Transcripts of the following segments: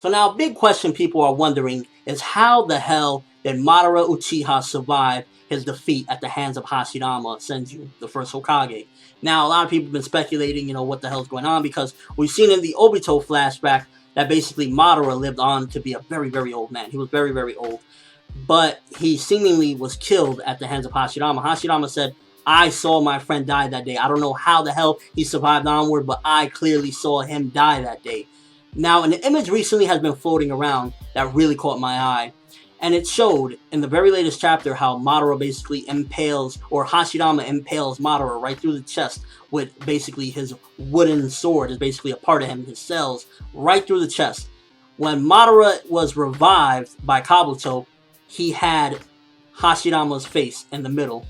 So now, a big question people are wondering is how the hell did Madara Uchiha survive his defeat at the hands of Hashirama Senju, the first Hokage? Now, a lot of people have been speculating, what the hell's going on, because we've seen in the Obito flashback that basically Madara lived on to be a very, very old man. He was very, very old. But he seemingly was killed at the hands of Hashirama. Hashirama said, I saw my friend die that day. I don't know how the hell he survived onward, but I clearly saw him die that day. Now, an image recently has been floating around that really caught my eye. And it showed in the very latest chapter how Madara basically impales, or Hashirama impales Madara right through the chest with basically his wooden sword, is basically a part of him, his cells, right through the chest. When Madara was revived by Kabuto, he had Hashirama's face in the middle,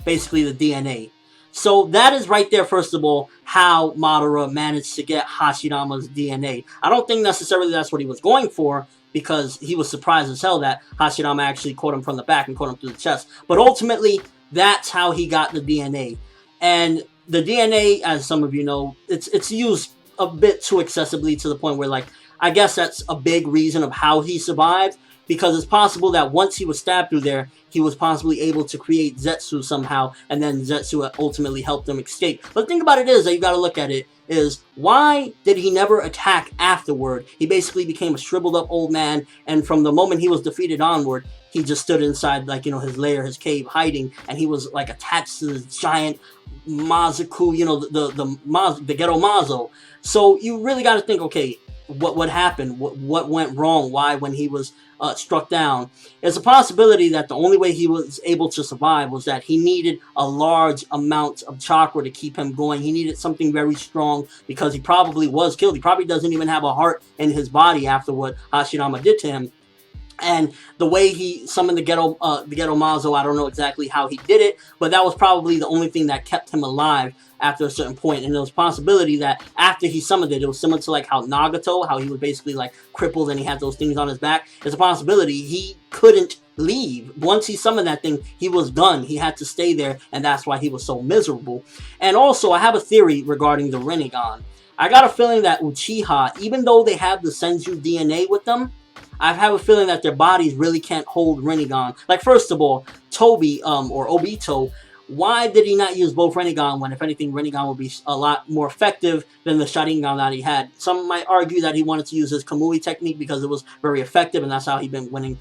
basically the DNA. So that is right there, first of all, how Madara managed to get Hashirama's DNA. I don't think necessarily that's what he was going for, because he was surprised as hell that Hashirama actually caught him from the back and caught him through the chest. But ultimately, that's how he got the DNA. And the DNA, as some of you know, it's used a bit too excessively, to the point where, like, I guess that's a big reason of how he survived, because it's possible that once he was stabbed through there, he was possibly able to create Zetsu somehow, and then Zetsu ultimately helped him escape. But the thing about it is that you gotta look at it is, why did he never attack afterward? He basically became a shriveled up old man, and from the moment he was defeated onward, he just stood inside, like, his lair, his cave, hiding, and he was like attached to this giant Mazaku, the Ghetto Mazo. So you really got to think, okay, what happened? What went wrong? Why, when he was struck down? There's a possibility that the only way he was able to survive was that he needed a large amount of chakra to keep him going. He needed something very strong, because he probably was killed. He probably doesn't even have a heart in his body after what Hashirama did to him. And the way he summoned the Ghetto Mazo, I don't know exactly how he did it, but that was probably the only thing that kept him alive after a certain point. And there was a possibility that after he summoned it, it was similar to like how Nagato, how he was basically like crippled and he had those things on his back. There's a possibility he couldn't leave. Once he summoned that thing, he was done. He had to stay there, and that's why he was so miserable. And also, I have a theory regarding the Rinnegan. I got a feeling that Uchiha, even though they have the Senju DNA with them, I have a feeling that their bodies really can't hold Rinnegan. Like, first of all, Toby, or Obito, why did he not use both Rinnegan when, if anything, Rinnegan would be a lot more effective than the Sharingan that he had? Some might argue that he wanted to use his Kamui technique because it was very effective, and that's how he'd been winning,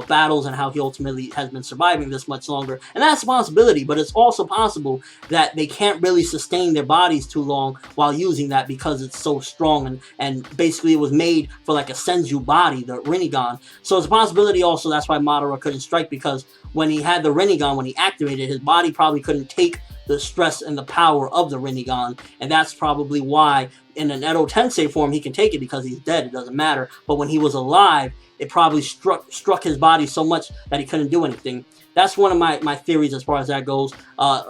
battles, and how he ultimately has been surviving this much longer. And that's a possibility, but it's also possible that they can't really sustain their bodies too long while using that, because it's so strong, and basically it was made for like a Senju body, the Rinnegan. So it's a possibility also that's why Madara couldn't strike, because when he had the Rinnegan, when he activated, his body probably couldn't take the stress and the power of the Rinnegan, and that's probably why in an Edo Tensei form he can take it, because he's dead, it doesn't matter. But when he was alive, it probably struck his body so much that he couldn't do anything. That's one of my theories as far as that goes.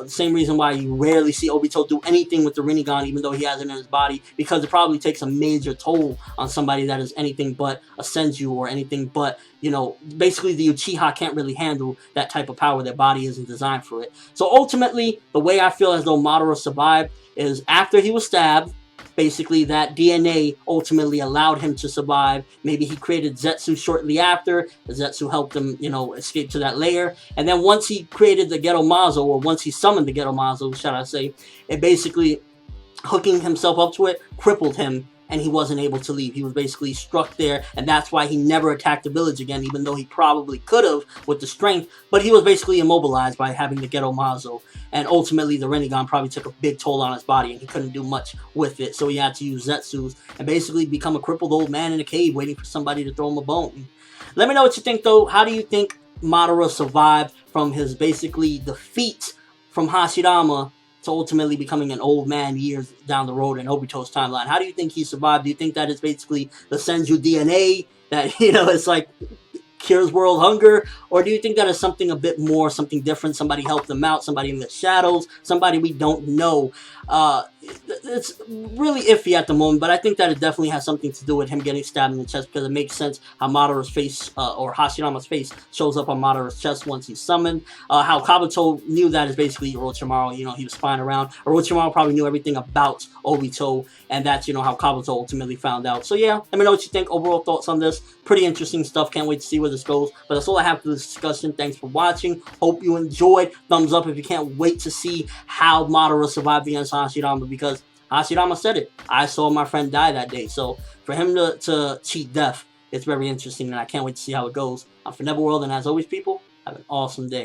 Same reason why you rarely see Obito do anything with the Rinnegan, even though he has it in his body, because it probably takes a major toll on somebody that is anything but a Senju, or anything but, basically the Uchiha can't really handle that type of power. Their body isn't designed for it. So ultimately, the way I feel as though Madara survived is after he was stabbed, basically that DNA ultimately allowed him to survive. Maybe he created Zetsu shortly after. Zetsu helped him, escape to that layer. And then once he created the Ghetto Mazo, or once he summoned the Ghetto Mazo, shall I say, it basically, hooking himself up to it, crippled him, and he wasn't able to leave. He was basically struck there, and that's why he never attacked the village again, even though he probably could have with the strength. But he was basically immobilized by having the Ghetto Mazo, and ultimately the Rinnegan probably took a big toll on his body, and he couldn't do much with it, so he had to use Zetsus and basically become a crippled old man in a cave waiting for somebody to throw him a bone. Let me know what you think, though. How do you think Madara survived from his basically defeat from Hashirama to ultimately becoming an old man years down the road in Obito's timeline? How do you think he survived? Do you think that is basically the Senju DNA that, it's like cures world hunger, or do you think that is something a bit more, something different? Somebody helped them out, somebody in the shadows, somebody we don't know. It's really iffy at the moment, but I think that it definitely has something to do with him getting stabbed in the chest, because it makes sense how Madara's face, or Hashirama's face, shows up on Madara's chest once he's summoned. How Kabuto knew that is basically Orochimaru. You know, he was spying around. Orochimaru probably knew everything about Obito, and that's, you know, how Kabuto ultimately found out. So yeah, let me know what you think. Overall thoughts on this. Pretty interesting stuff. Can't wait to see where this goes. But that's all I have for this discussion. Thanks for watching. Hope you enjoyed. Thumbs up if you can't wait to see how Madara survived against Hashirama, because Hashirama said it. I saw my friend die that day. So for him to cheat death, it's very interesting, and I can't wait to see how it goes. I'm ForneverWorld, and as always, people, have an awesome day.